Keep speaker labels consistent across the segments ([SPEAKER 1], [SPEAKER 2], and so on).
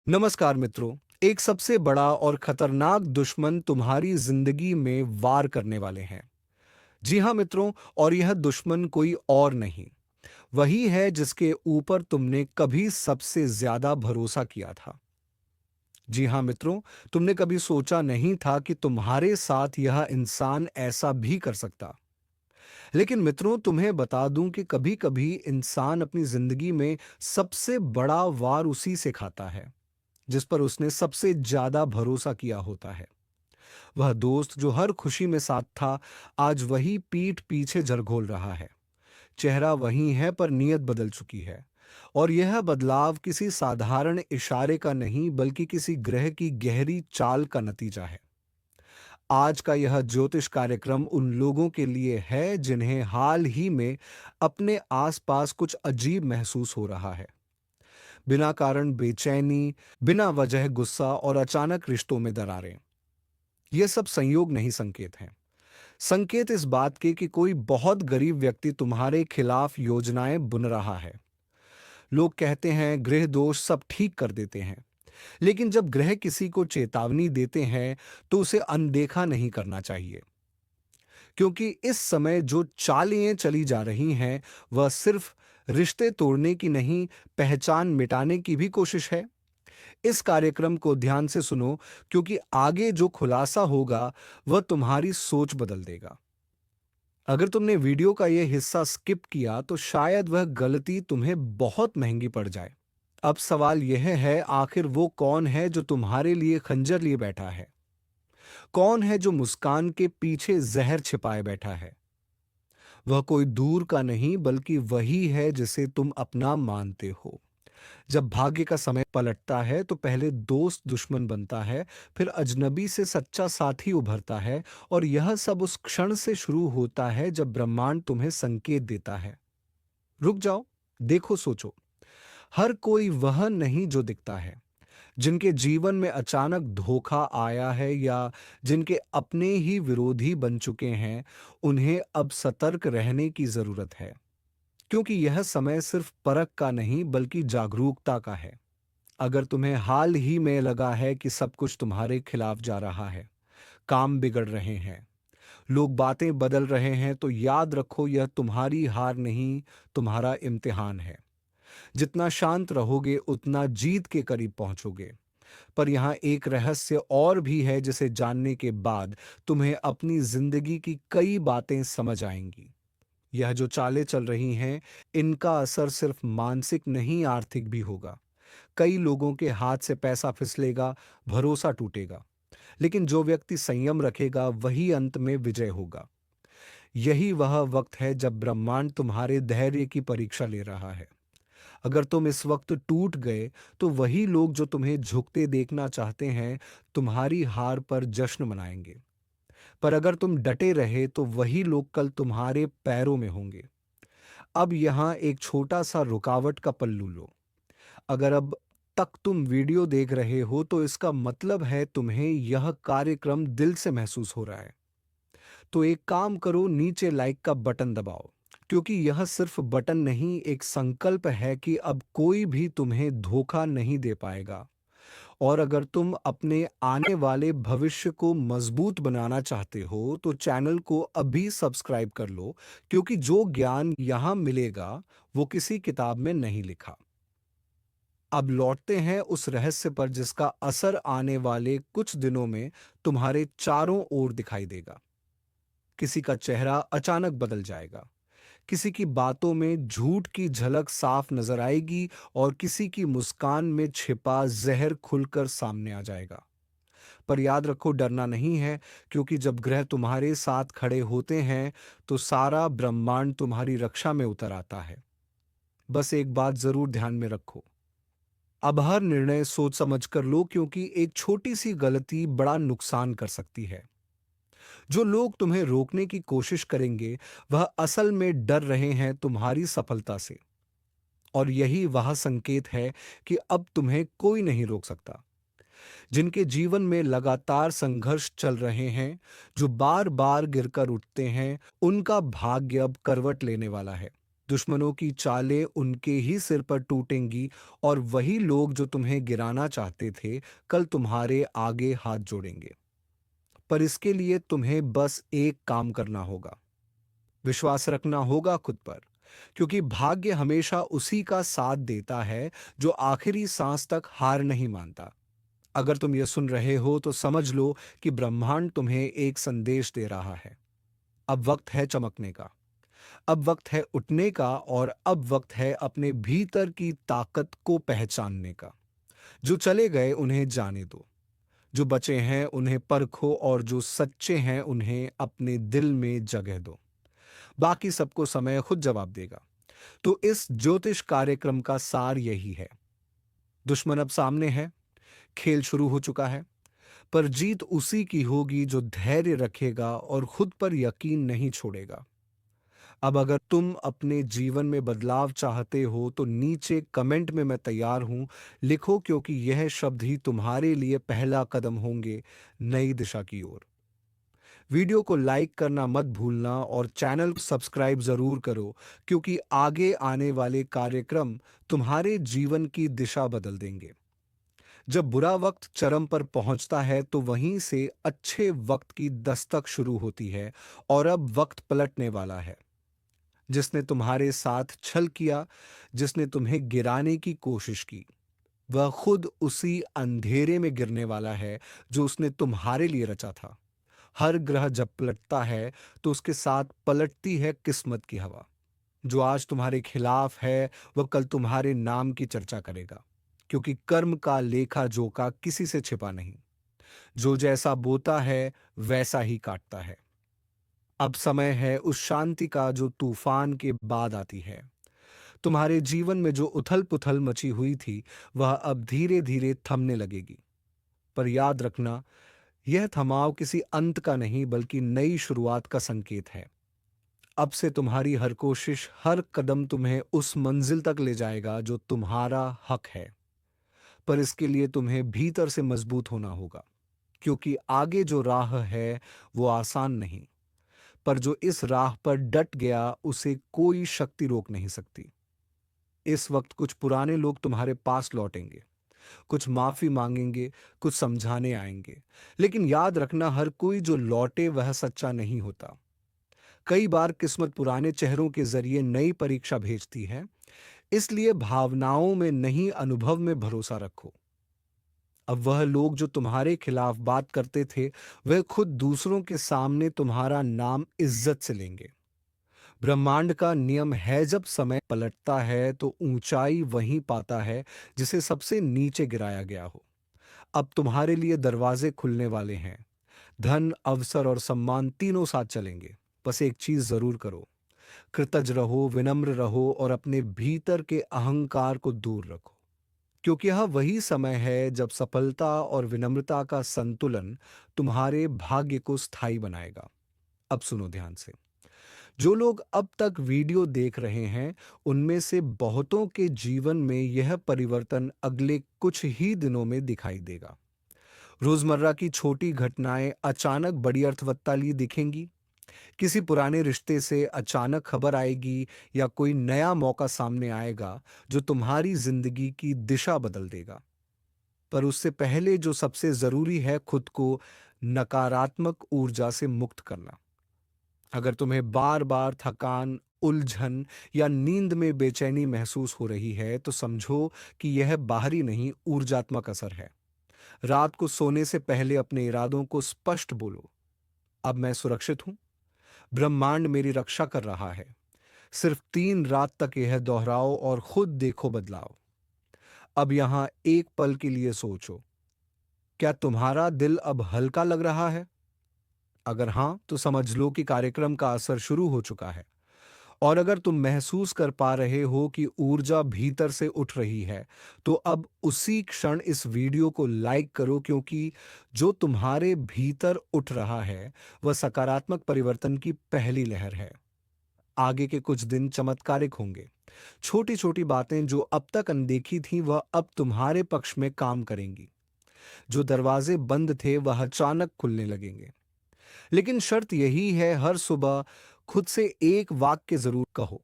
[SPEAKER 1] नमस्कार मित्रों। एक सबसे बड़ा और खतरनाक दुश्मन तुम्हारी जिंदगी में वार करने वाले हैं। जी हाँ मित्रों, और यह दुश्मन कोई और नहीं, वही है जिसके ऊपर तुमने कभी सबसे ज्यादा भरोसा किया था। जी हाँ मित्रों, तुमने कभी सोचा नहीं था कि तुम्हारे साथ यह इंसान ऐसा भी कर सकता। लेकिन मित्रों, तुम्हें बता दूं कि कभी-कभी इंसान अपनी जिंदगी में सबसे बड़ा वार उसी से खाता है जिस पर उसने सबसे ज्यादा भरोसा किया होता है। वह दोस्त जो हर खुशी में साथ था, आज वही पीठ पीछे झरघोल रहा है। चेहरा वही है पर नीयत बदल चुकी है। और यह बदलाव किसी साधारण इशारे का नहीं बल्कि किसी ग्रह की गहरी चाल का नतीजा है। आज का यह ज्योतिष कार्यक्रम उन लोगों के लिए है जिन्हें हाल ही में अपने आसपास कुछ अजीब महसूस हो रहा है। बिना कारण बेचैनी, बिना वजह गुस्सा और अचानक रिश्तों में दरारें। ये सब संयोग नहीं, संकेत हैं। संकेत इस बात के कि कोई बहुत गरीब व्यक्ति तुम्हारे खिलाफ योजनाएं बुन रहा है। लोग कहते हैं ग्रह दोष सब ठीक कर देते हैं, लेकिन जब ग्रह किसी को चेतावनी देते हैं तो उसे अनदेखा नहीं करना चाहिए। क्योंकि इस समय जो चालें चली जा रही हैं, वह सिर्फ रिश्ते तोड़ने की नहीं, पहचान मिटाने की भी कोशिश है। इस कार्यक्रम को ध्यान से सुनो, क्योंकि आगे जो खुलासा होगा वह तुम्हारी सोच बदल देगा। अगर तुमने वीडियो का यह हिस्सा स्किप किया तो शायद वह गलती तुम्हें बहुत महंगी पड़ जाए। अब सवाल यह है, आखिर वो कौन है जो तुम्हारे लिए खंजर लिए बैठा है? कौन है जो मुस्कान के पीछे जहर छिपाए बैठा है? वह कोई दूर का नहीं बल्कि वही है जिसे तुम अपना मानते हो। जब भाग्य का समय पलटता है तो पहले दोस्त दुश्मन बनता है, फिर अजनबी से सच्चा साथी उभरता है, और यह सब उस क्षण से शुरू होता है जब ब्रह्मांड तुम्हें संकेत देता है। रुक जाओ, देखो, सोचो। हर कोई वह नहीं जो दिखता है। जिनके जीवन में अचानक धोखा आया है या जिनके अपने ही विरोधी बन चुके हैं, उन्हें अब सतर्क रहने की जरूरत है। क्योंकि यह समय सिर्फ परख का नहीं बल्कि जागरूकता का है। अगर तुम्हें हाल ही में लगा है कि सब कुछ तुम्हारे खिलाफ जा रहा है, काम बिगड़ रहे हैं, लोग बातें बदल रहे हैं, तो याद रखो, यह तुम्हारी हार नहीं, तुम्हारा इम्तिहान है। जितना शांत रहोगे उतना जीत के करीब पहुंचोगे। पर यहाँ एक रहस्य और भी है जिसे जानने के बाद तुम्हें अपनी जिंदगी की कई बातें समझ आएंगी। यह जो चालें चल रही हैं, इनका असर सिर्फ मानसिक नहीं, आर्थिक भी होगा। कई लोगों के हाथ से पैसा फिसलेगा, भरोसा टूटेगा, लेकिन जो व्यक्ति संयम रखेगा वही अंत में विजय होगा। यही वह वक्त है जब ब्रह्मांड तुम्हारे धैर्य की परीक्षा ले रहा है। अगर तुम इस वक्त टूट गए तो वही लोग जो तुम्हें झुकते देखना चाहते हैं, तुम्हारी हार पर जश्न मनाएंगे। पर अगर तुम डटे रहे तो वही लोग कल तुम्हारे पैरों में होंगे। अब यहाँ एक छोटा सा रुकावट का पल्लू लो। अगर अब तक तुम वीडियो देख रहे हो तो इसका मतलब है तुम्हें यह कार्यक्रम दिल से महसूस हो रहा है। तो एक काम करो, नीचे लाइक का बटन दबाओ। क्योंकि यह सिर्फ बटन नहीं, एक संकल्प है कि अब कोई भी तुम्हें धोखा नहीं दे पाएगा। और अगर तुम अपने आने वाले भविष्य को मजबूत बनाना चाहते हो तो चैनल को अभी सब्सक्राइब कर लो, क्योंकि जो ज्ञान यहाँ मिलेगा वो किसी किताब में नहीं लिखा। अब लौटते हैं उस रहस्य पर जिसका असर आने वाले कुछ दिनों में तुम्हारे चारों ओर दिखाई देगा। किसी का चेहरा अचानक बदल जाएगा, किसी की बातों में झूठ की झलक साफ नजर आएगी, और किसी की मुस्कान में छिपा जहर खुलकर सामने आ जाएगा। पर याद रखो, डरना नहीं है, क्योंकि जब ग्रह तुम्हारे साथ खड़े होते हैं तो सारा ब्रह्मांड तुम्हारी रक्षा में उतर आता है। बस एक बात जरूर ध्यान में रखो, अब हर निर्णय सोच समझ कर लो, क्योंकि एक छोटी सी गलती बड़ा नुकसान कर सकती है। जो लोग तुम्हें रोकने की कोशिश करेंगे, वह असल में डर रहे हैं तुम्हारी सफलता से। और यही वह संकेत है कि अब तुम्हें कोई नहीं रोक सकता। जिनके जीवन में लगातार संघर्ष चल रहे हैं, जो बार बार गिरकर उठते हैं, उनका भाग्य अब करवट लेने वाला है। दुश्मनों की चालें उनके ही सिर पर टूटेंगी और वही लोग जो तुम्हें गिराना चाहते थे, कल तुम्हारे आगे हाथ जोड़ेंगे। पर इसके लिए तुम्हें बस एक काम करना होगा, विश्वास रखना होगा खुद पर, क्योंकि भाग्य हमेशा उसी का साथ देता है जो आखिरी सांस तक हार नहीं मानता। अगर तुम ये सुन रहे हो तो समझ लो कि ब्रह्मांड तुम्हें एक संदेश दे रहा है। अब वक्त है चमकने का, अब वक्त है उठने का और अब वक्त है अपने भीतर की ताकत को पहचानने का। जो चले गए उन्हें जाने दो, जो बचे हैं उन्हें परखो और जो सच्चे हैं उन्हें अपने दिल में जगह दो। बाकी सबको समय खुद जवाब देगा। तो इस ज्योतिष कार्यक्रम का सार यही है, दुश्मन अब सामने है, खेल शुरू हो चुका है, पर जीत उसी की होगी जो धैर्य रखेगा और खुद पर यकीन नहीं छोड़ेगा। अब अगर तुम अपने जीवन में बदलाव चाहते हो तो नीचे कमेंट में मैं तैयार हूं लिखो, क्योंकि यह शब्द ही तुम्हारे लिए पहला कदम होंगे नई दिशा की ओर। वीडियो को लाइक करना मत भूलना और चैनल को सब्सक्राइब जरूर करो, क्योंकि आगे आने वाले कार्यक्रम तुम्हारे जीवन की दिशा बदल देंगे। जब बुरा वक्त चरम पर पहुंचता है तो वहीं से अच्छे वक्त की दस्तक शुरू होती है और अब वक्त पलटने वाला है। जिसने तुम्हारे साथ छल किया, जिसने तुम्हें गिराने की कोशिश की, वह खुद उसी अंधेरे में गिरने वाला है जो उसने तुम्हारे लिए रचा था। हर ग्रह जब पलटता है तो उसके साथ पलटती है किस्मत की हवा। जो आज तुम्हारे खिलाफ है वह कल तुम्हारे नाम की चर्चा करेगा, क्योंकि कर्म का लेखा जोखा किसी से छिपा नहीं। जो जैसा बोता है वैसा ही काटता है। अब समय है उस शांति का जो तूफान के बाद आती है। तुम्हारे जीवन में जो उथल पुथल मची हुई थी वह अब धीरे धीरे थमने लगेगी। पर याद रखना, यह थमाव किसी अंत का नहीं बल्कि नई शुरुआत का संकेत है। अब से तुम्हारी हर कोशिश, हर कदम तुम्हें उस मंजिल तक ले जाएगा जो तुम्हारा हक है। पर इसके लिए तुम्हें भीतर से मजबूत होना होगा, क्योंकि आगे जो राह है वो आसान नहीं, पर जो इस राह पर डट गया उसे कोई शक्ति रोक नहीं सकती। इस वक्त कुछ पुराने लोग तुम्हारे पास लौटेंगे, कुछ माफी मांगेंगे, कुछ समझाने आएंगे। लेकिन याद रखना, हर कोई जो लौटे वह सच्चा नहीं होता। कई बार किस्मत पुराने चेहरों के जरिए नई परीक्षा भेजती है, इसलिए भावनाओं में नहीं अनुभव में भरोसा रखो। अब वह लोग जो तुम्हारे खिलाफ बात करते थे वह खुद दूसरों के सामने तुम्हारा नाम इज्जत से लेंगे। ब्रह्मांड का नियम है, जब समय पलटता है तो ऊंचाई वहीं पाता है जिसे सबसे नीचे गिराया गया हो। अब तुम्हारे लिए दरवाजे खुलने वाले हैं, धन, अवसर और सम्मान तीनों साथ चलेंगे। बस एक चीज जरूर करो, कृतज्ञ रहो, विनम्र रहो और अपने भीतर के अहंकार को दूर रखो, क्योंकि यह वही समय है जब सफलता और विनम्रता का संतुलन तुम्हारे भाग्य को स्थायी बनाएगा। अब सुनो ध्यान से, जो लोग अब तक वीडियो देख रहे हैं उनमें से बहुतों के जीवन में यह परिवर्तन अगले कुछ ही दिनों में दिखाई देगा। रोजमर्रा की छोटी घटनाएं अचानक बड़ी अर्थवत्ता लिए दिखेंगी। किसी पुराने रिश्ते से अचानक खबर आएगी या कोई नया मौका सामने आएगा जो तुम्हारी जिंदगी की दिशा बदल देगा। पर उससे पहले जो सबसे जरूरी है, खुद को नकारात्मक ऊर्जा से मुक्त करना। अगर तुम्हें बार बार थकान, उलझन या नींद में बेचैनी महसूस हो रही है तो समझो कि यह बाहरी नहीं, ऊर्जात्मक असर है। रात को सोने से पहले अपने इरादों को स्पष्ट बोलो, अब मैं सुरक्षित हूं, ब्रह्मांड मेरी रक्षा कर रहा है। सिर्फ 3 रात तक यह दोहराओ और खुद देखो बदलाव। अब यहां एक पल के लिए सोचो, क्या तुम्हारा दिल अब हल्का लग रहा है? अगर हां तो समझ लो कि कार्यक्रम का असर शुरू हो चुका है। और अगर तुम महसूस कर पा रहे हो कि ऊर्जा भीतर से उठ रही है, तो अब उसी क्षण इस वीडियो को लाइक करो, क्योंकि जो तुम्हारे भीतर उठ रहा है वह सकारात्मक परिवर्तन की पहली लहर है। आगे के कुछ दिन चमत्कारिक होंगे। छोटी छोटी बातें जो अब तक अनदेखी थीं वह अब तुम्हारे पक्ष में काम करेंगी। जो दरवाजे बंद थे वह अचानक खुलने लगेंगे। लेकिन शर्त यही है, हर सुबह खुद से एक वाक्य जरूर कहो,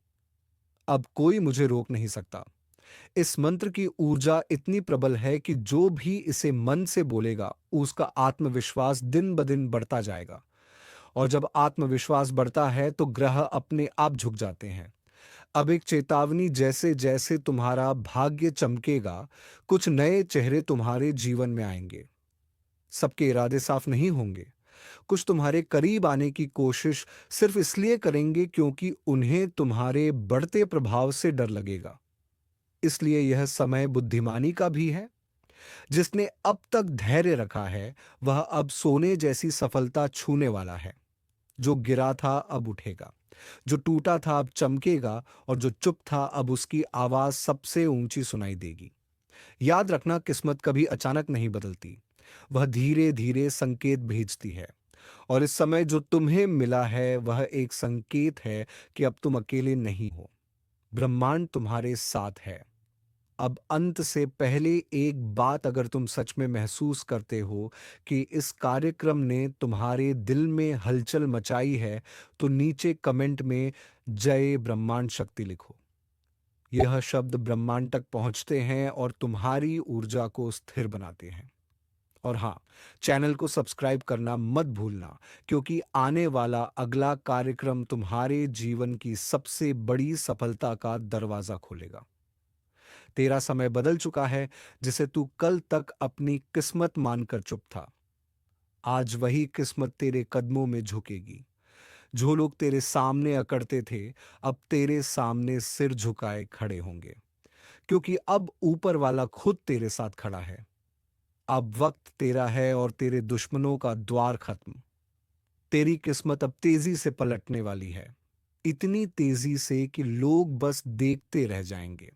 [SPEAKER 1] अब कोई मुझे रोक नहीं सकता। इस मंत्र की ऊर्जा इतनी प्रबल है कि जो भी इसे मन से बोलेगा, उसका आत्मविश्वास दिन ब दिन बढ़ता जाएगा। और जब आत्मविश्वास बढ़ता है तो ग्रह अपने आप झुक जाते हैं। अब एक चेतावनी, जैसे जैसे तुम्हारा भाग्य चमकेगा, कुछ नए चेहरे तुम्हारे जीवन में आएंगे। सबके इरादे साफ नहीं होंगे। कुछ तुम्हारे करीब आने की कोशिश सिर्फ इसलिए करेंगे क्योंकि उन्हें तुम्हारे बढ़ते प्रभाव से डर लगेगा। इसलिए यह समय बुद्धिमानी का भी है। जिसने अब तक धैर्य रखा है, वह अब सोने जैसी सफलता छूने वाला है। जो गिरा था अब उठेगा, जो टूटा था अब चमकेगा, और जो चुप था अब उसकी आवाज सबसे ऊंची सुनाई देगी। याद रखना, किस्मत कभी अचानक नहीं बदलती। वह धीरे धीरे संकेत भेजती है। और इस समय जो तुम्हें मिला है वह एक संकेत है कि अब तुम अकेले नहीं हो। ब्रह्मांड तुम्हारे साथ है। अब अंत से पहले एक बात, अगर तुम सच में महसूस करते हो कि इस कार्यक्रम ने तुम्हारे दिल में हलचल मचाई है, तो नीचे कमेंट में जय ब्रह्मांड शक्ति लिखो। यह शब्द ब्रह्मांड तक पहुंचते हैं और तुम्हारी ऊर्जा को स्थिर बनाते हैं। और हाँ, चैनल को सब्सक्राइब करना मत भूलना, क्योंकि आने वाला अगला कार्यक्रम तुम्हारे जीवन की सबसे बड़ी सफलता का दरवाजा खोलेगा। तेरा समय बदल चुका है। जिसे तू कल तक अपनी किस्मत मानकर चुप था, आज वही किस्मत तेरे कदमों में झुकेगी। जो लोग तेरे सामने अकड़ते थे, अब तेरे सामने सिर झुकाए खड़े होंगे, क्योंकि अब ऊपर वाला खुद तेरे साथ खड़ा है। अब वक्त तेरा है और तेरे दुश्मनों का द्वार खत्म। तेरी किस्मत अब तेजी से पलटने वाली है, इतनी तेजी से कि लोग बस देखते रह जाएंगे।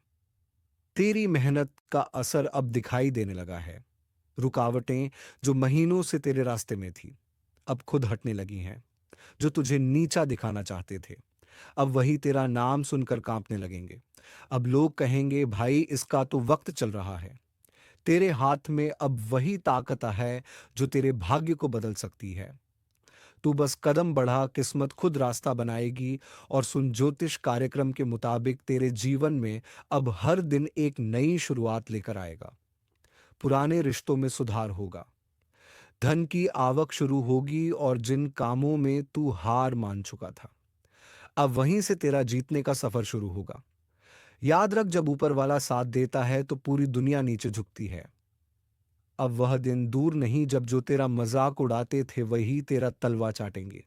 [SPEAKER 1] तेरी मेहनत का असर अब दिखाई देने लगा है। रुकावटें जो महीनों से तेरे रास्ते में थी, अब खुद हटने लगी हैं। जो तुझे नीचा दिखाना चाहते थे, अब वही तेरा नाम सुनकर कांपने लगेंगे। अब लोग कहेंगे, भाई इसका तो वक्त चल रहा है। तेरे हाथ में अब वही ताकत है जो तेरे भाग्य को बदल सकती है। तू बस कदम बढ़ा, किस्मत खुद रास्ता बनाएगी। और सुन, ज्योतिष कार्यक्रम के मुताबिक तेरे जीवन में अब हर दिन एक नई शुरुआत लेकर आएगा। पुराने रिश्तों में सुधार होगा, धन की आवक शुरू होगी, और जिन कामों में तू हार मान चुका था, अब वहीं से तेरा जीतने का सफर शुरू होगा। याद रख, जब ऊपर वाला साथ देता है तो पूरी दुनिया नीचे झुकती है। अब वह दिन दूर नहीं जब जो तेरा मजाक उड़ाते थे वही तेरा तलवा चाटेंगे।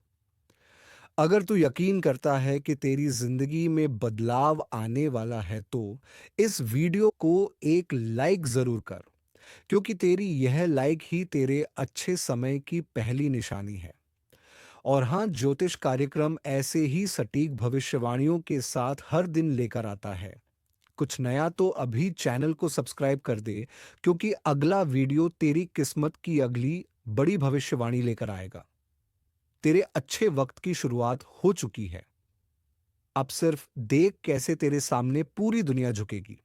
[SPEAKER 1] अगर तू यकीन करता है कि तेरी जिंदगी में बदलाव आने वाला है, तो इस वीडियो को एक लाइक जरूर कर, क्योंकि तेरी यह लाइक ही तेरे अच्छे समय की पहली निशानी है। और हाँ, ज्योतिष कार्यक्रम ऐसे ही सटीक भविष्यवाणियों के साथ हर दिन लेकर आता है। कुछ नया तो अभी चैनल को सब्सक्राइब कर दे, क्योंकि अगला वीडियो तेरी किस्मत की अगली बड़ी भविष्यवाणी लेकर आएगा। तेरे अच्छे वक्त की शुरुआत हो चुकी है। अब सिर्फ देख कैसे तेरे सामने पूरी दुनिया झुकेगी।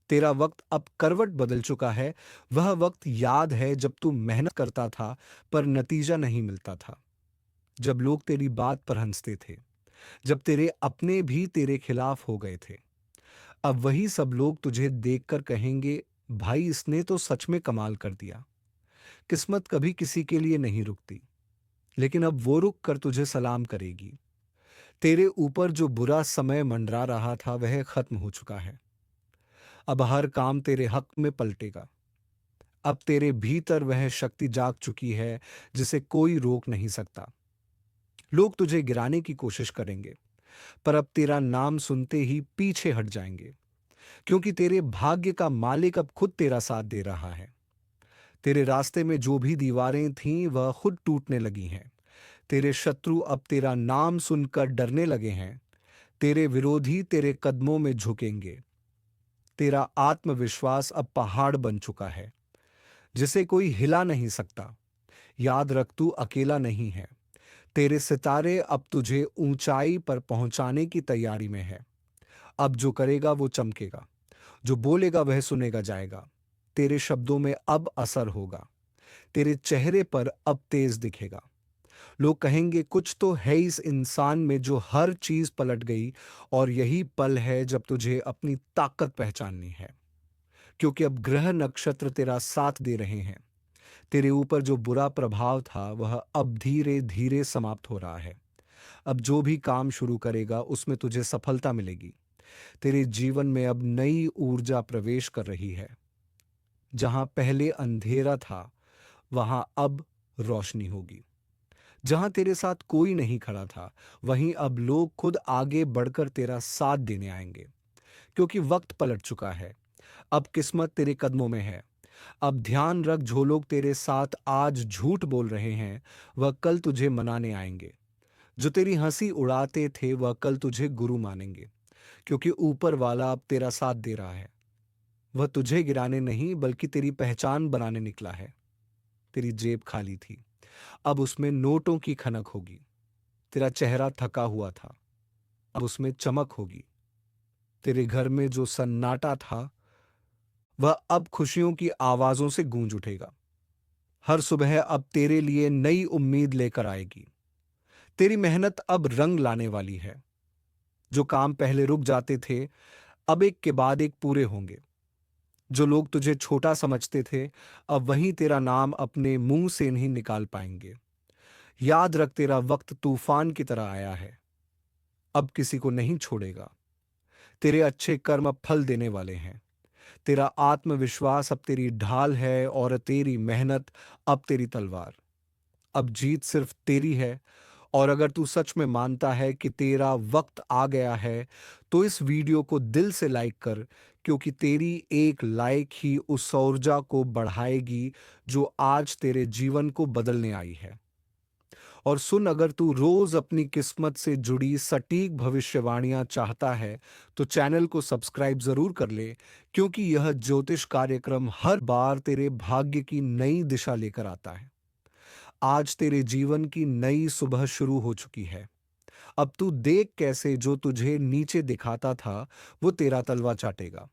[SPEAKER 1] तेरा वक्त अब करवट बदल चुका है। वह वक्त याद है जब तू मेहनत करता था पर नतीजा नहीं मिलता था, जब लोग तेरी बात पर हंसते थे, जब तेरे अपने भी तेरे खिलाफ हो गए थे। अब वही सब लोग तुझे देखकर कहेंगे, भाई इसने तो सच में कमाल कर दिया। किस्मत कभी किसी के लिए नहीं रुकती, लेकिन अब वो रुक कर तुझे सलाम करेगी। तेरे ऊपर जो बुरा समय मंडरा रहा था वह खत्म हो चुका है। अब हर काम तेरे हक में पलटेगा। अब तेरे भीतर वह शक्ति जाग चुकी है जिसे कोई रोक नहीं सकता। लोग तुझे गिराने की कोशिश करेंगे, पर अब तेरा नाम सुनते ही पीछे हट जाएंगे, क्योंकि तेरे भाग्य का मालिक अब खुद तेरा साथ दे रहा है। तेरे रास्ते में जो भी दीवारें थीं वह खुद टूटने लगी हैं। तेरे शत्रु अब तेरा नाम सुनकर डरने लगे हैं। तेरे विरोधी तेरे कदमों में झुकेंगे। तेरा आत्मविश्वास अब पहाड़ बन चुका है, जिसे कोई हिला नहीं सकता। याद रख, तू अकेला नहीं है। तेरे सितारे अब तुझे ऊंचाई पर पहुंचाने की तैयारी में है। अब जो करेगा वो चमकेगा, जो बोलेगा वह सुनेगा जाएगा। तेरे शब्दों में अब असर होगा, तेरे चेहरे पर अब तेज दिखेगा। लोग कहेंगे कुछ तो है इस इंसान में जो हर चीज पलट गई, और यही पल है जब तुझे अपनी ताकत पहचाननी है। क्योंकि अब ग्रह नक्षत्र तेरा साथ दे रहे हैं। तेरे ऊपर जो बुरा प्रभाव था वह अब धीरे धीरे समाप्त हो रहा है। अब जो भी काम शुरू करेगा उसमें तुझे सफलता मिलेगी। तेरे जीवन में अब नई ऊर्जा प्रवेश कर रही है। जहां पहले अंधेरा था वहां अब रोशनी होगी। जहां तेरे साथ कोई नहीं खड़ा था, वहीं अब लोग खुद आगे बढ़कर तेरा साथ देने आएंगे। क्योंकि वक्त पलट चुका है। अब किस्मत तेरे कदमों में है। अब ध्यान रख, जो लोग तेरे साथ आज झूठ बोल रहे हैं वह कल तुझे मनाने आएंगे। जो तेरी हंसी उड़ाते थे वह कल तुझे गुरु मानेंगे। क्योंकि ऊपर वाला अब तेरा साथ दे रहा है। वह तुझे गिराने नहीं बल्कि तेरी पहचान बनाने निकला है। तेरी जेब खाली थी, अब उसमें नोटों की खनक होगी। तेरा चेहरा थका हुआ था, अब उसमें चमक होगी। तेरे घर में जो सन्नाटा था वह अब खुशियों की आवाजों से गूंज उठेगा। हर सुबह अब तेरे लिए नई उम्मीद लेकर आएगी। तेरी मेहनत अब रंग लाने वाली है। जो काम पहले रुक जाते थे अब एक के बाद एक पूरे होंगे। जो लोग तुझे छोटा समझते थे अब वहीं तेरा नाम अपने मुंह से नहीं निकाल पाएंगे। याद रख, तेरा वक्त तूफान की तरह आया है। अब किसी को नहीं छोड़ेगा। तेरे अच्छे कर्म अब फल देने वाले हैं। तेरा आत्मविश्वास अब तेरी ढाल है और तेरी मेहनत अब तेरी तलवार। अब जीत सिर्फ तेरी है। और अगर तू सच में मानता है कि तेरा वक्त आ गया है तो इस वीडियो को दिल से लाइक कर। क्योंकि तेरी एक लाइक ही उस ऊर्जा को बढ़ाएगी जो आज तेरे जीवन को बदलने आई है। और सुन, अगर तू रोज अपनी किस्मत से जुड़ी सटीक भविष्यवाणियां चाहता है तो चैनल को सब्सक्राइब जरूर कर ले। क्योंकि यह ज्योतिष कार्यक्रम हर बार तेरे भाग्य की नई दिशा लेकर आता है। आज तेरे जीवन की नई सुबह शुरू हो चुकी है। अब तू देख कैसे जो तुझे नीचे दिखाता था वो तेरा तलवा चाटेगा।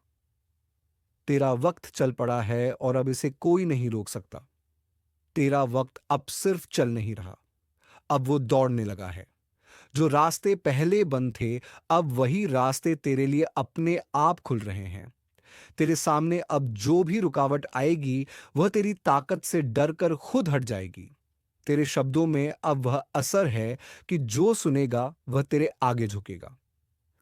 [SPEAKER 1] तेरा वक्त चल पड़ा है और अब इसे कोई नहीं रोक सकता। तेरा वक्त अब सिर्फ चल नहीं रहा, अब वो दौड़ने लगा है। जो रास्ते पहले बंद थे अब वही रास्ते तेरे लिए अपने आप खुल रहे हैं। तेरे सामने अब जो भी रुकावट आएगी वह तेरी ताकत से डरकर खुद हट जाएगी। तेरे शब्दों में अब वह असर है कि जो सुनेगा वह तेरे आगे झुकेगा।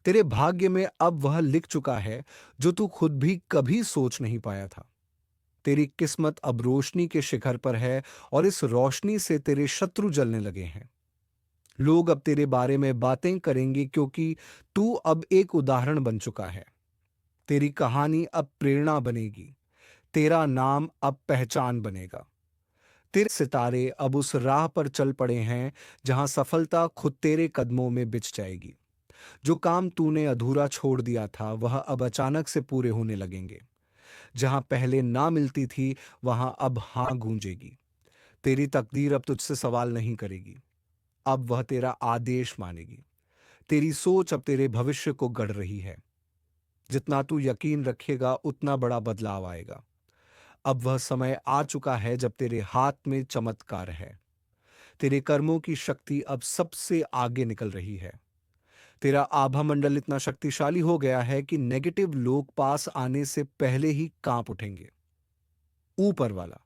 [SPEAKER 1] तेरे भाग्य में अब वह लिख चुका है जो तू खुद भी कभी सोच नहीं पाया था। तेरी किस्मत अब रोशनी के शिखर पर है और इस रोशनी से तेरे शत्रु जलने लगे हैं। लोग अब तेरे बारे में बातें करेंगे क्योंकि तू अब एक उदाहरण बन चुका है। तेरी कहानी अब प्रेरणा बनेगी। तेरा नाम अब पहचान बनेगा। तेरे सितारे अब उस राह पर चल पड़े हैं जहां सफलता खुद तेरे कदमों में बिछ जाएगी। जो काम तूने अधूरा छोड़ दिया था वह अब अचानक से पूरे होने लगेंगे। जहां पहले ना मिलती थी वहां अब हां गूंजेगी। तेरी तकदीर अब तुझसे सवाल नहीं करेगी, अब वह तेरा आदेश मानेगी। तेरी सोच अब तेरे भविष्य को गढ़ रही है। जितना तू यकीन रखेगा उतना बड़ा बदलाव आएगा। अब वह समय आ चुका है जब तेरे हाथ में चमत्कार है। तेरे कर्मों की शक्ति अब सबसे आगे निकल रही है। तेरा आभा मंडल इतना शक्तिशाली हो गया है कि नेगेटिव लोग पास आने से पहले ही कांप उठेंगे। ऊपर वाला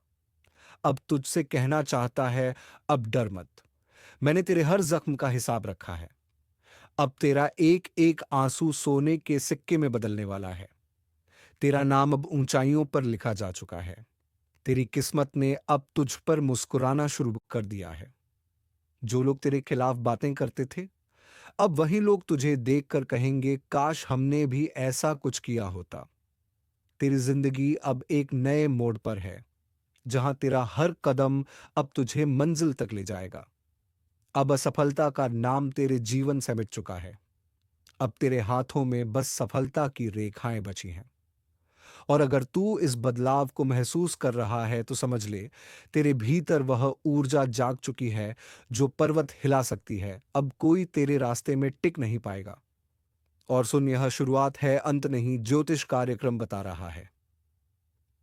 [SPEAKER 1] अब तुझसे कहना चाहता है, अब डर मत। मैंने तेरे हर जख्म का हिसाब रखा है। अब तेरा एक एक आंसू सोने के सिक्के में बदलने वाला है। तेरा नाम अब ऊंचाइयों पर लिखा जा चुका है। तेरी किस्मत ने अब तुझ पर मुस्कुराना शुरू कर दिया है। जो लोग तेरे खिलाफ बातें करते थे अब वही लोग तुझे देखकर कहेंगे, काश हमने भी ऐसा कुछ किया होता। तेरी जिंदगी अब एक नए मोड़ पर है जहां तेरा हर कदम अब तुझे मंजिल तक ले जाएगा। अब असफलता का नाम तेरे जीवन से मिट चुका है। अब तेरे हाथों में बस सफलता की रेखाएं बची हैं। और अगर तू इस बदलाव को महसूस कर रहा है तो समझ ले, तेरे भीतर वह ऊर्जा जाग चुकी है जो पर्वत हिला सकती है। अब कोई तेरे रास्ते में टिक नहीं पाएगा। और सुन, यह शुरुआत है, अंत नहीं। ज्योतिष कार्यक्रम बता रहा है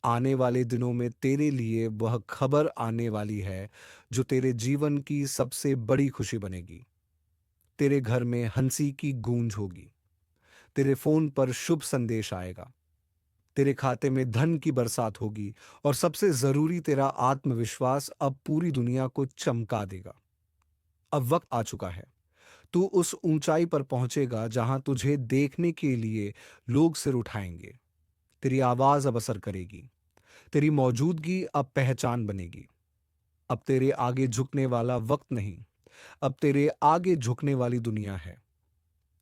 [SPEAKER 1] आने वाले दिनों में तेरे लिए वह खबर आने वाली है जो तेरे जीवन की सबसे बड़ी खुशी बनेगी। तेरे घर में हंसी की गूंज होगी। तेरे फोन पर शुभ संदेश आएगा। तेरे खाते में धन की बरसात होगी और सबसे जरूरी तेरा आत्मविश्वास अब पूरी दुनिया को चमका देगा। अब वक्त आ चुका है। तू उस ऊंचाई पर पहुंचेगा जहां तुझे देखने के लिए लोग सिर उठाएंगे। तेरी आवाज अब असर करेगी। तेरी मौजूदगी अब पहचान बनेगी। अब तेरे आगे झुकने वाला वक्त नहीं, अब तेरे आगे झुकने वाली दुनिया है।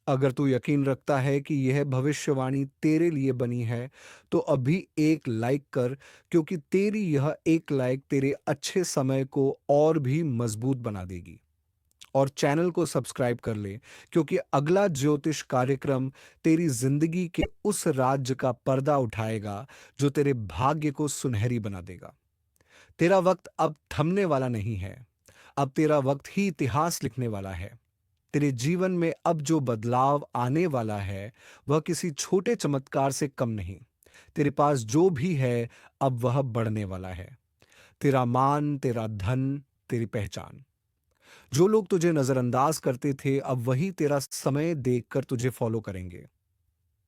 [SPEAKER 1] अगर तू यकीन रखता है कि यह भविष्यवाणी तेरे लिए बनी है, तो अभी एक लाइक कर, क्योंकि तेरी यह एक लाइक तेरे अच्छे समय को और भी मजबूत बना देगी। और चैनल को सब्सक्राइब कर ले, क्योंकि अगला ज्योतिष कार्यक्रम तेरी जिंदगी के उस राज्य का पर्दा उठाएगा जो तेरे भाग्य को सुनहरी बना देगा। तेरा वक्त अब थमने वाला नहीं है। अब तेरा वक्त ही इतिहास लिखने वाला है। तेरे जीवन में अब जो बदलाव आने वाला है, वह किसी छोटे चमत्कार से कम नहीं। तेरे पास जो भी है, अब वह बढ़ने वाला है। तेरा मान, तेरा धन, तेरी पहचान। जो लोग तुझे नजरअंदाज करते थे, अब वही तेरा समय देखकर तुझे फॉलो करेंगे।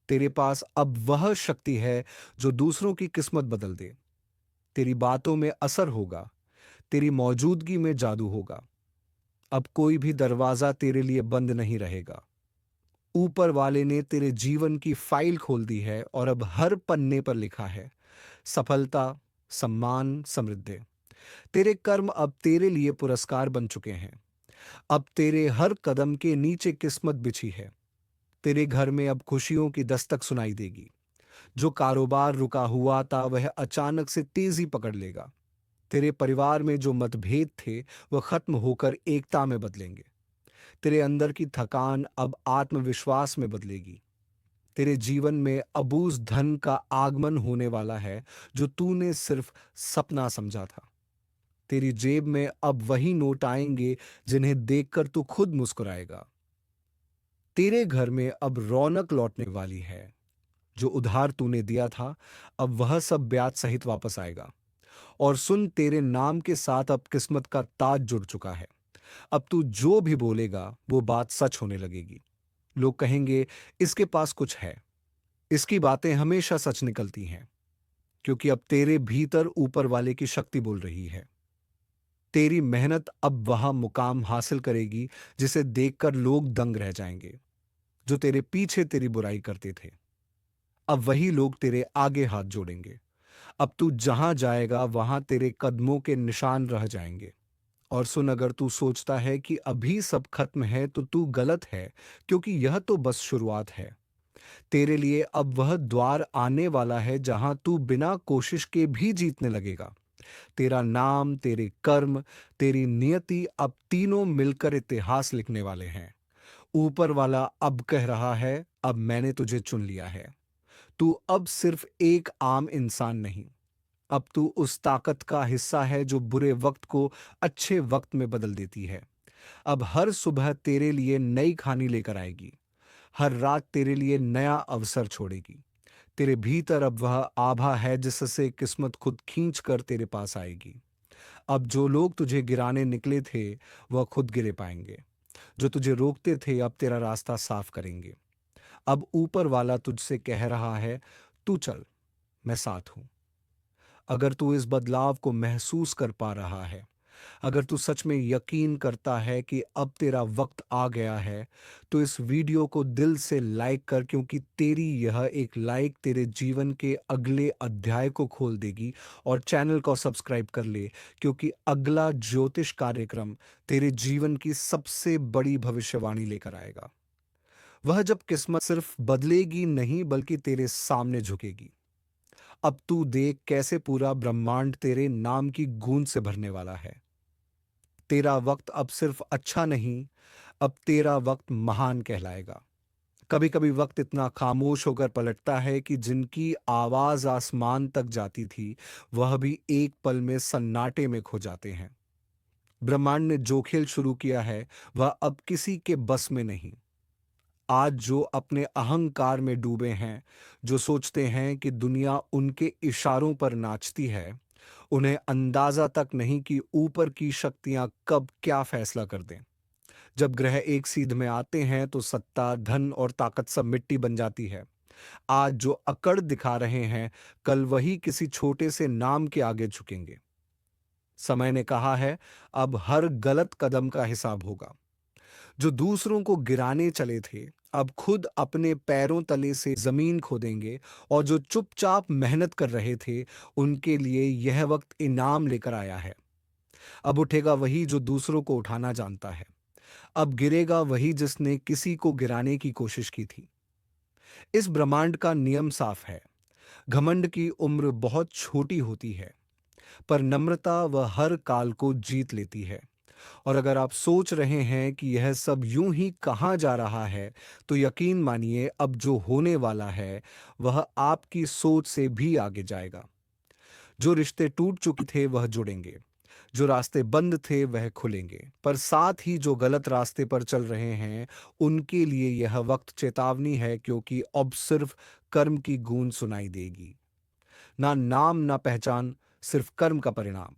[SPEAKER 1] तेरे पास अब वह शक्ति है जो दूसरों की किस्मत बदल दे। तेरी बातों में असर होगा। तेरी मौजूदगी में जादू होगा। अब कोई भी दरवाजा तेरे लिए बंद नहीं रहेगा। ऊपर वाले ने तेरे जीवन की फाइल खोल दी है और अब हर पन्ने पर लिखा है सफलता, सम्मान, समृद्धि। तेरे कर्म अब तेरे लिए पुरस्कार बन चुके हैं। अब तेरे हर कदम के नीचे किस्मत बिछी है। तेरे घर में अब खुशियों की दस्तक सुनाई देगी। जो कारोबार रुका हुआ था, वह अचानक से तेजी पकड़ लेगा। तेरे परिवार में जो मतभेद थे, वह खत्म होकर एकता में बदलेंगे। तेरे अंदर की थकान अब आत्मविश्वास में बदलेगी। तेरे जीवन में अबूझ धन का आगमन होने वाला है जो तूने सिर्फ सपना समझा था। तेरी जेब में अब वही नोट आएंगे जिन्हें देखकर तू खुद मुस्कुराएगा। तेरे घर में अब रौनक लौटने वाली है। जो उधार तूने दिया था, अब वह सब ब्याज सहित वापस आएगा। और सुन, तेरे नाम के साथ अब किस्मत का ताज जुड़ चुका है। अब तू जो भी बोलेगा वो बात सच होने लगेगी। लोग कहेंगे इसके पास कुछ है। इसकी बातें हमेशा सच निकलती हैं, क्योंकि अब तेरे भीतर ऊपर वाले की शक्ति बोल रही है। तेरी मेहनत अब वह मुकाम हासिल करेगी जिसे देखकर लोग दंग रह जाएंगे। जो तेरे पीछे तेरी बुराई करते थे, अब वही लोग तेरे आगे हाथ जोड़ेंगे। अब तू जहां जाएगा वहां तेरे कदमों के निशान रह जाएंगे। और सुन, अगर तू सोचता है कि अभी सब खत्म है, तो तू गलत है, क्योंकि यह तो बस शुरुआत है। तेरे लिए अब वह द्वार आने वाला है जहां तू बिना कोशिश के भी जीतने लगेगा। तेरा नाम, तेरे कर्म, तेरी नियति अब तीनों मिलकर इतिहास लिखने वाले हैं। ऊपर वाला अब कह रहा है, अब मैंने तुझे चुन लिया है। तू अब सिर्फ एक आम इंसान नहीं, अब तू उस ताकत का हिस्सा है जो बुरे वक्त को अच्छे वक्त में बदल देती है। अब हर सुबह तेरे लिए नई कहानी लेकर आएगी। हर रात तेरे लिए नया अवसर छोड़ेगी। तेरे भीतर अब वह आभा है जिससे किस्मत खुद खींच कर तेरे पास आएगी। अब जो लोग तुझे गिराने निकले थे, वह खुद गिरे पाएंगे। जो तुझे रोकते थे, अब तेरा रास्ता साफ करेंगे। अब ऊपर वाला तुझसे कह रहा है, तू चल, मैं साथ हूं। अगर तू इस बदलाव को महसूस कर पा रहा है, अगर तू सच में यकीन करता है कि अब तेरा वक्त आ गया है, तो इस वीडियो को दिल से लाइक कर, क्योंकि तेरी यह एक लाइक तेरे जीवन के अगले अध्याय को खोल देगी। और चैनल को सब्सक्राइब कर ले, क्योंकि अगला ज्योतिष कार्यक्रम तेरे जीवन की सबसे बड़ी भविष्यवाणी लेकर आएगा। वह जब किस्मत सिर्फ बदलेगी नहीं, बल्कि तेरे सामने झुकेगी। अब तू देख कैसे पूरा ब्रह्मांड तेरे नाम की गूंज से भरने वाला है। तेरा वक्त अब सिर्फ अच्छा नहीं, अब तेरा वक्त महान कहलाएगा। कभी कभी वक्त इतना खामोश होकर पलटता है कि जिनकी आवाज आसमान तक जाती थी, वह भी एक पल में सन्नाटे में खो जाते हैं। ब्रह्मांड ने जो खेल शुरू किया है, वह अब किसी के बस में नहीं। आज जो अपने अहंकार में डूबे हैं, जो सोचते हैं कि दुनिया उनके इशारों पर नाचती है, उन्हें अंदाजा तक नहीं कि ऊपर की शक्तियां कब क्या फैसला कर दें। जब ग्रह एक सीध में आते हैं तो सत्ता, धन और ताकत सब मिट्टी बन जाती है। आज जो अकड़ दिखा रहे हैं, कल वही किसी छोटे से नाम के आगे झुकेंगे। समय ने कहा है, अब हर गलत कदम का हिसाब होगा। जो दूसरों को गिराने चले थे, अब खुद अपने पैरों तले से जमीन खोदेंगे। और जो चुपचाप मेहनत कर रहे थे, उनके लिए यह वक्त इनाम लेकर आया है। अब उठेगा वही जो दूसरों को उठाना जानता है। अब गिरेगा वही जिसने किसी को गिराने की कोशिश की थी। इस ब्रह्मांड का नियम साफ है। घमंड की उम्र बहुत छोटी होती है, पर नम्रता वह हर काल को जीत लेती है। और अगर आप सोच रहे हैं कि यह सब यूं ही कहाँ जा रहा है, तो यकीन मानिए, अब जो होने वाला है वह आपकी सोच से भी आगे जाएगा। जो रिश्ते टूट चुके थे वह जुड़ेंगे, जो रास्ते बंद थे वह खुलेंगे, पर साथ ही जो गलत रास्ते पर चल रहे हैं, उनके लिए यह वक्त चेतावनी है, क्योंकि अब सिर्फ कर्म की गूंज सुनाई देगी। ना नाम ना पहचान, सिर्फ कर्म का परिणाम।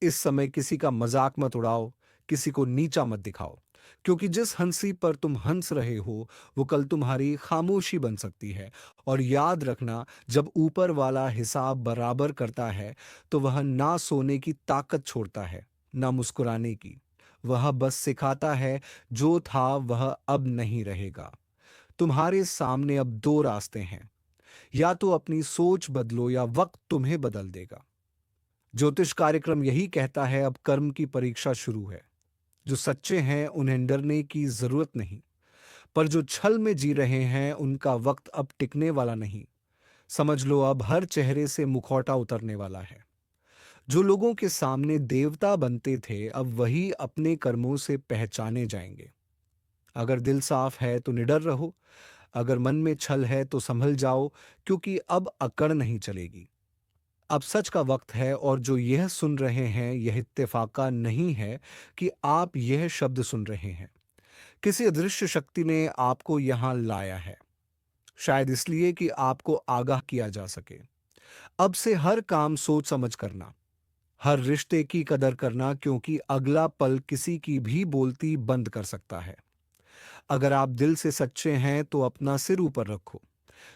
[SPEAKER 1] इस समय किसी का मजाक मत उड़ाओ, किसी को नीचा मत दिखाओ, क्योंकि जिस हंसी पर तुम हंस रहे हो, वो कल तुम्हारी खामोशी बन सकती है। और याद रखना, जब ऊपर वाला हिसाब बराबर करता है, तो वह ना सोने की ताकत छोड़ता है, ना मुस्कुराने की। वह बस सिखाता है, जो था वह अब नहीं रहेगा। तुम्हारे सामने अब दो रास्ते हैं, या तो अपनी सोच बदलो या वक्त तुम्हें बदल देगा। ज्योतिष कार्यक्रम यही कहता है, अब कर्म की परीक्षा शुरू है। जो सच्चे हैं उन्हें डरने की जरूरत नहीं, पर जो छल में जी रहे हैं उनका वक्त अब टिकने वाला नहीं। समझ लो, अब हर चेहरे से मुखौटा उतरने वाला है। जो लोगों के सामने देवता बनते थे, अब वही अपने कर्मों से पहचाने जाएंगे। अगर दिल साफ है तो निडर रहो, अगर मन में छल है तो संभल जाओ, क्योंकि अब अकड़ नहीं चलेगी। अब सच का वक्त है, और जो यह सुन रहे हैं, यह इत्तेफाका नहीं है कि आप यह शब्द सुन रहे हैं। किसी अदृश्य शक्ति ने आपको यहां लाया है, शायद इसलिए कि आपको आगाह किया जा सके। अब से हर काम सोच समझ करना, हर रिश्ते की कदर करना, क्योंकि अगला पल किसी की भी बोलती बंद कर सकता है। अगर आप दिल से सच्चे हैं तो अपना सिर ऊपर रखो,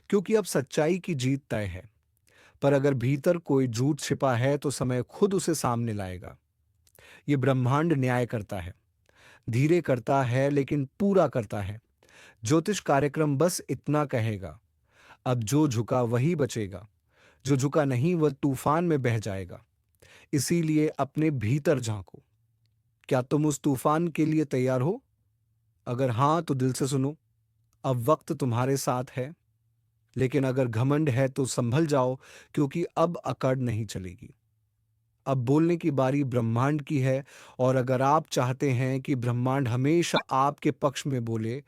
[SPEAKER 1] क्योंकि अब सच्चाई की जीत तय है। पर अगर भीतर कोई झूठ छिपा है, तो समय खुद उसे सामने लाएगा। ये ब्रह्मांड न्याय करता है, धीरे करता है लेकिन पूरा करता है। ज्योतिष कार्यक्रम बस इतना कहेगा, अब जो झुका वही बचेगा, जो झुका नहीं वह तूफान में बह जाएगा। इसीलिए अपने भीतर झांको। क्या तुम उस तूफान के लिए तैयार हो? अगर हां तो दिल से सुनो, अब वक्त तुम्हारे साथ है। लेकिन अगर घमंड है तो संभल जाओ, क्योंकि अब अकड़ नहीं चलेगी। अब बोलने की बारी ब्रह्मांड की है। और अगर आप चाहते हैं कि ब्रह्मांड हमेशा आपके पक्ष में बोले,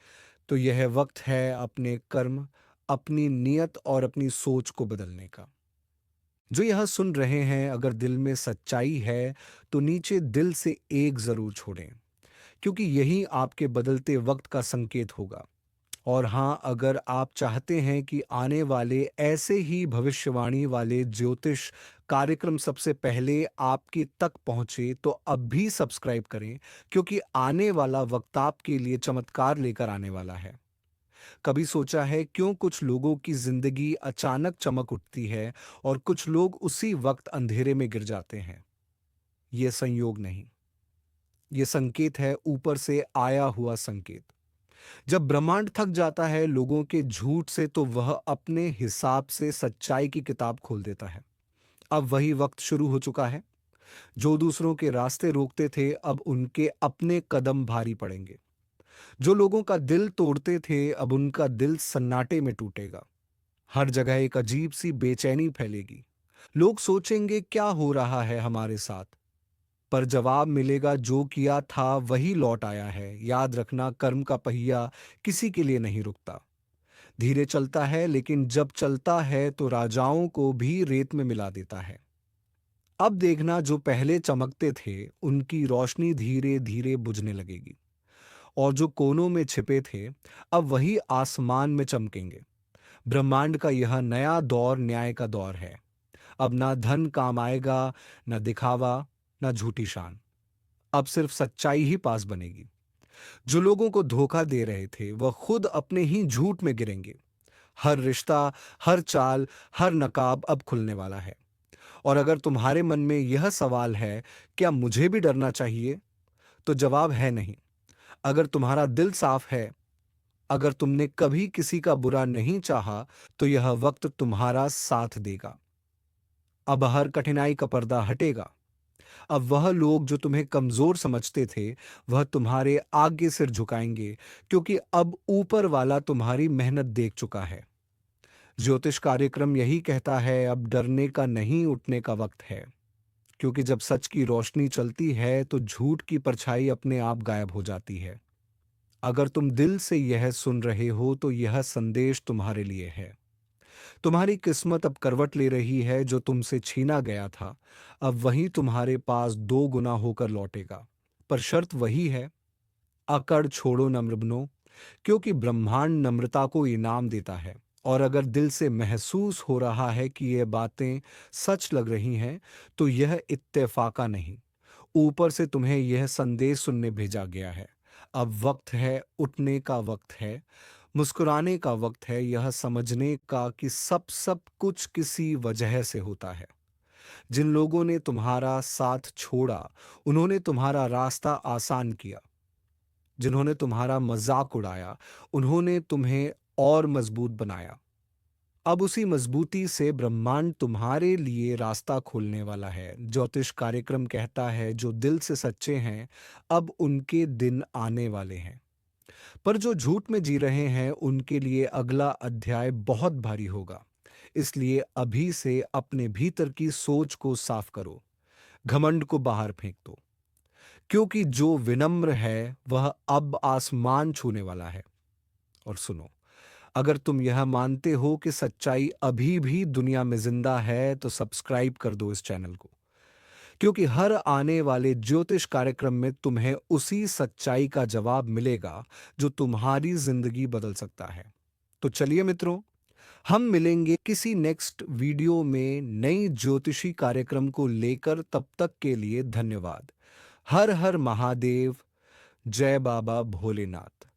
[SPEAKER 1] तो यह वक्त है अपने कर्म, अपनी नियत और अपनी सोच को बदलने का। जो यह सुन रहे हैं, अगर दिल में सच्चाई है, तो नीचे दिल से एक जरूर छोड़ें, क्योंकि यही आपके बदलते वक्त का संकेत होगा। और हाँ, अगर आप चाहते हैं कि आने वाले ऐसे ही भविष्यवाणी वाले ज्योतिष कार्यक्रम सबसे पहले आपके तक पहुंचे, तो अब भी सब्सक्राइब करें, क्योंकि आने वाला वक्त आपके लिए चमत्कार लेकर आने वाला है। कभी सोचा है क्यों कुछ लोगों की जिंदगी अचानक चमक उठती है और कुछ लोग उसी वक्त अंधेरे में गिर जाते हैं? यह संयोग नहीं, यह संकेत है, ऊपर से आया हुआ संकेत। जब ब्रह्मांड थक जाता है लोगों के झूठ से, तो वह अपने हिसाब से सच्चाई की किताब खोल देता है। अब वही वक्त शुरू हो चुका है। जो दूसरों के रास्ते रोकते थे, अब उनके अपने कदम भारी पड़ेंगे। जो लोगों का दिल तोड़ते थे, अब उनका दिल सन्नाटे में टूटेगा। हर जगह एक अजीब सी बेचैनी फैलेगी। लोग सोचेंगे, क्या हो रहा है हमारे साथ? पर जवाब मिलेगा, जो किया था वही लौट आया है। याद रखना, कर्म का पहिया किसी के लिए नहीं रुकता। धीरे चलता है, लेकिन जब चलता है तो राजाओं को भी रेत में मिला देता है। अब देखना, जो पहले चमकते थे उनकी रोशनी धीरे धीरे बुझने लगेगी, और जो कोनों में छिपे थे अब वही आसमान में चमकेंगे। ब्रह्मांड का यह नया दौर न्याय का दौर है। अब ना धन काम आएगा, ना दिखावा, ना झूठी शान। अब सिर्फ सच्चाई ही पास बनेगी। जो लोगों को धोखा दे रहे थे वह खुद अपने ही झूठ में गिरेंगे। हर रिश्ता, हर चाल, हर नकाब अब खुलने वाला है। और अगर तुम्हारे मन में यह सवाल है, क्या मुझे भी डरना चाहिए? तो जवाब है नहीं। अगर तुम्हारा दिल साफ है, अगर तुमने कभी किसी का बुरा नहीं चाहा, तो यह वक्त तुम्हारा साथ देगा। अब हर कठिनाई का पर्दा हटेगा। अब वह लोग जो तुम्हें कमजोर समझते थे, वह तुम्हारे आगे सिर झुकाएंगे, क्योंकि अब ऊपर वाला तुम्हारी मेहनत देख चुका है। ज्योतिष कार्यक्रम यही कहता है, अब डरने का नहीं, उठने का वक्त है। क्योंकि जब सच की रोशनी चलती है तो झूठ की परछाई अपने आप गायब हो जाती है। अगर तुम दिल से यह सुन रहे हो तो यह संदेश तुम्हारे लिए है। तुम्हारी किस्मत अब करवट ले रही है। जो तुमसे छीना गया था अब वही तुम्हारे पास दो गुना होकर लौटेगा। पर शर्त वही है, अकड़ छोड़ो नम्र बनो, क्योंकि ब्रह्मांड नम्रता को इनाम देता है। और अगर दिल से महसूस हो रहा है कि ये बातें सच लग रही हैं, तो यह इत्तेफाका नहीं, ऊपर से तुम्हें यह संदेश सुनने भेजा गया है। अब वक्त है, उठने का वक्त है, मुस्कुराने का वक्त है, यह समझने का कि सब सब कुछ किसी वजह से होता है। जिन लोगों ने तुम्हारा साथ छोड़ा, उन्होंने तुम्हारा रास्ता आसान किया। जिन्होंने तुम्हारा मजाक उड़ाया, उन्होंने तुम्हें और मजबूत बनाया। अब उसी मजबूती से ब्रह्मांड तुम्हारे लिए रास्ता खोलने वाला है। ज्योतिष कार्यक्रम कहता है, जो दिल से सच्चे हैं अब उनके दिन आने वाले हैं। पर जो झूठ में जी रहे हैं उनके लिए अगला अध्याय बहुत भारी होगा। इसलिए अभी से अपने भीतर की सोच को साफ करो, घमंड को बाहर फेंक दो, क्योंकि जो विनम्र है वह अब आसमान छूने वाला है। और सुनो, अगर तुम यह मानते हो कि सच्चाई अभी भी दुनिया में जिंदा है तो सब्सक्राइब कर दो इस चैनल को, क्योंकि हर आने वाले ज्योतिष कार्यक्रम में तुम्हें उसी सच्चाई का जवाब मिलेगा जो तुम्हारी जिंदगी बदल सकता है। तो चलिए मित्रों, हम मिलेंगे किसी नेक्स्ट वीडियो में नई ज्योतिषी कार्यक्रम को लेकर। तब तक के लिए धन्यवाद। हर हर महादेव। जय बाबा भोलेनाथ।